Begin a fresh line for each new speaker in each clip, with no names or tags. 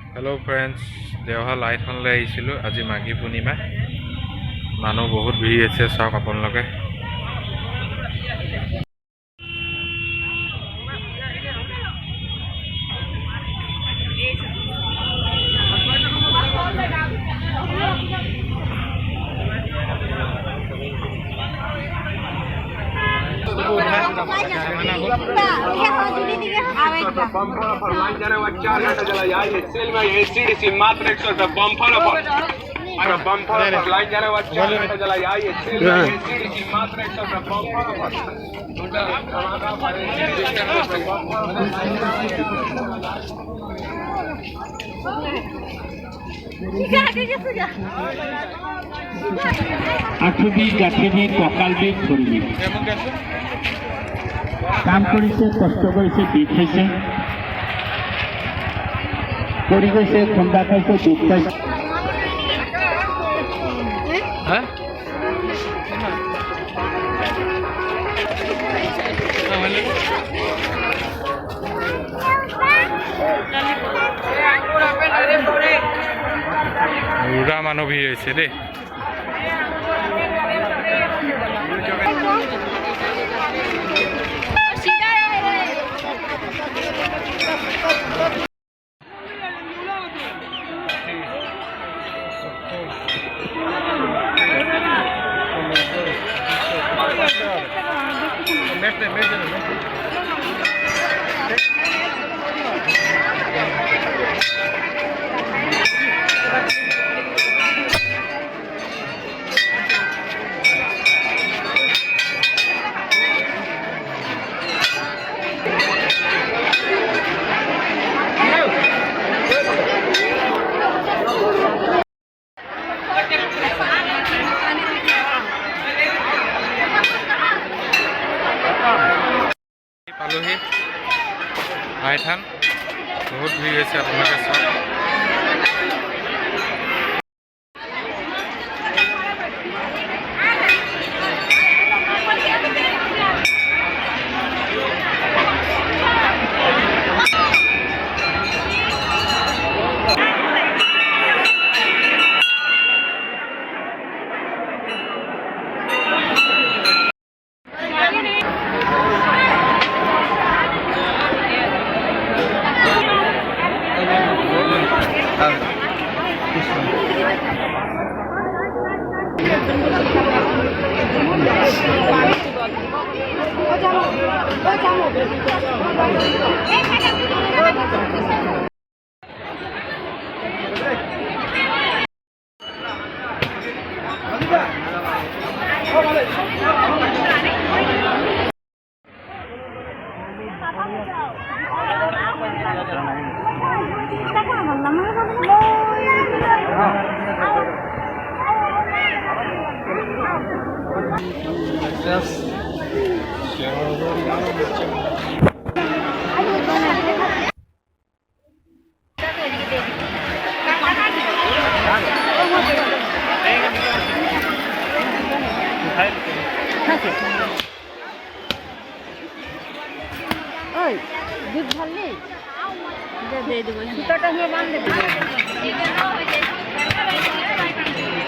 hello friends देवहाल लाइटखनলৈ আহিছিলোঁ আজি মাঘী পূৰ্ণিমা মানুহ বহুত ভিৰ আছে চাওক আপোনালোকে
मात्र 100 रुपये बम्फर बम्फर लाइन जाने वाला 4 घंटा चला आइए मात्र 100 रुपये
आठुबी गाठीबी ककालबी खुरबी काम কৰিছে কষ্ট কৰিছে বিষ হৈছে পৰি গৈছে খুন্দা খাইছে দুখ পাইছে
উৰা মানুহ ভিৰ হৈছে দেই पालोही आइथान बहुत भीड़ है अपने सब
दूध भरली दे देबो सुताटा में बांध देबो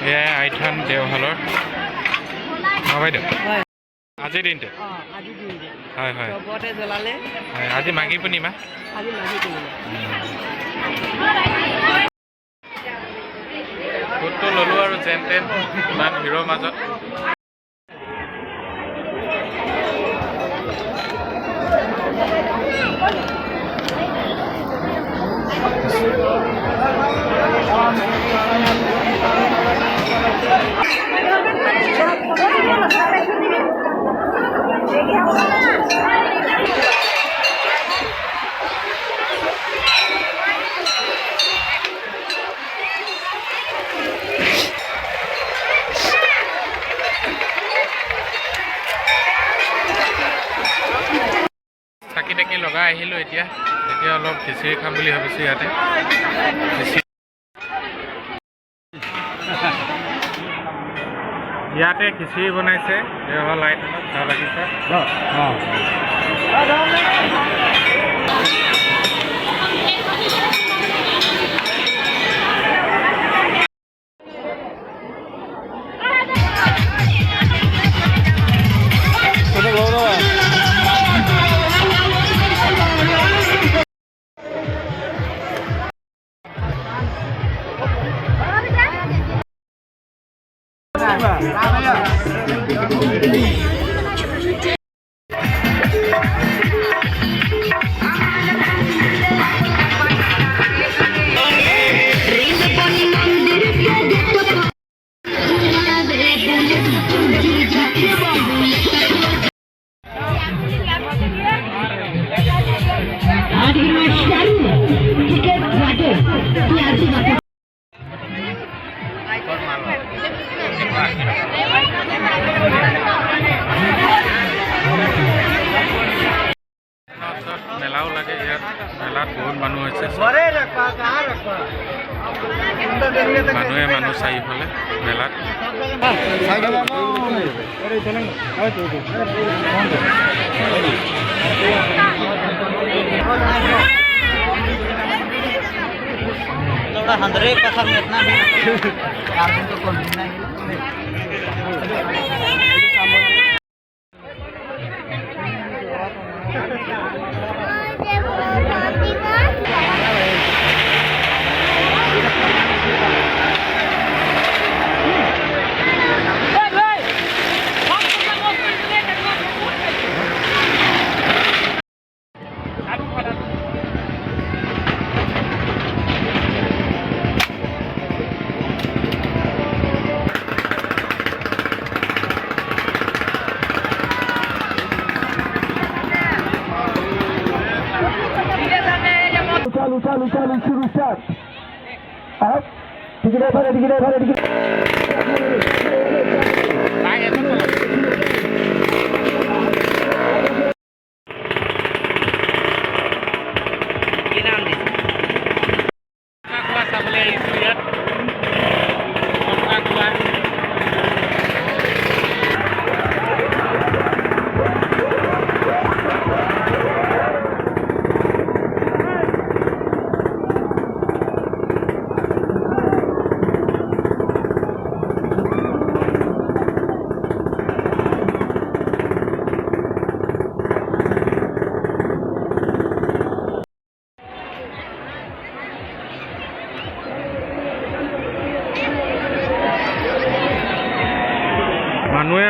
ये आइथान देवहालर माबायदो আজি দিনতে
আজি দিনতে
হয় হয়
চবতে জ্বলালে
আজি মাঘী পূৰ্ণিমা ফটো ললো আৰু যেন তেন ইমান ভিৰৰ মাজত চাকি লগাই আহিলোঁ এতিয়া অলপ খিচিৰি খাম বুলি ভাবিছোঁ ইয়াতে ইয়াতে খিচিৰি বনাইছে দেওহাল লাইটত ভাল লাগিছে মেলাও লাগে ইয়াত মেলাত বহুত মানুহ হৈছে মানুহ চাৰিওফালে মেলাত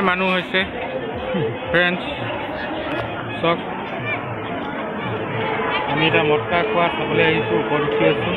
মানুহ হৈছে ফ্ৰেণ্ডছ চব আমি এতিয়া মটকা খোৱা চাবলৈ আহিছোঁ ওপৰত উঠি আছোঁ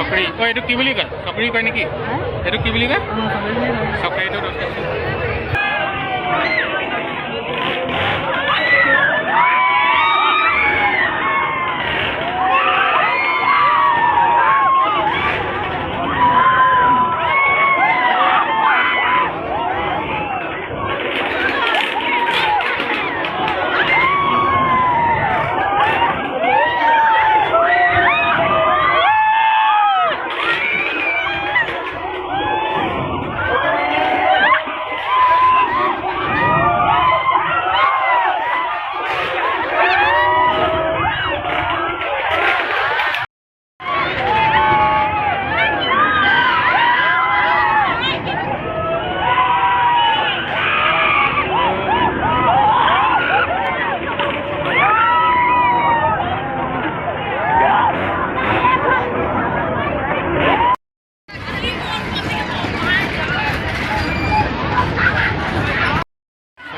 চকৰি অ এইটো কি বুলি কয় চকৰি কয় নেকি এইটো কি বুলি কয় চকৰিটো 10 টকা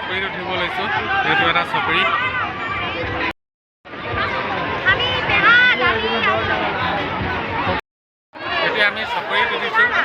চকৰিত উঠিব লৈছোঁ এইটো এটা চকৰি এতিয়া আমি চকৰিত উঠিছোঁ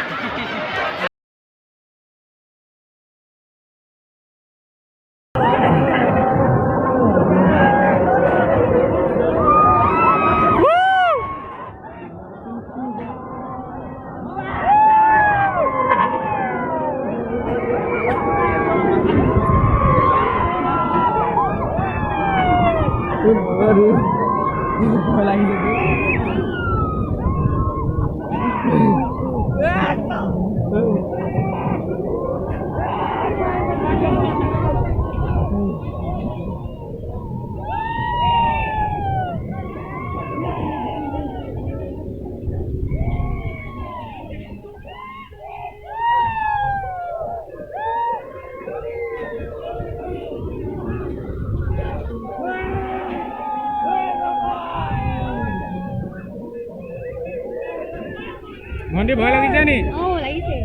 ভণ্টি ভয় লাগিছে নি
লাগিছে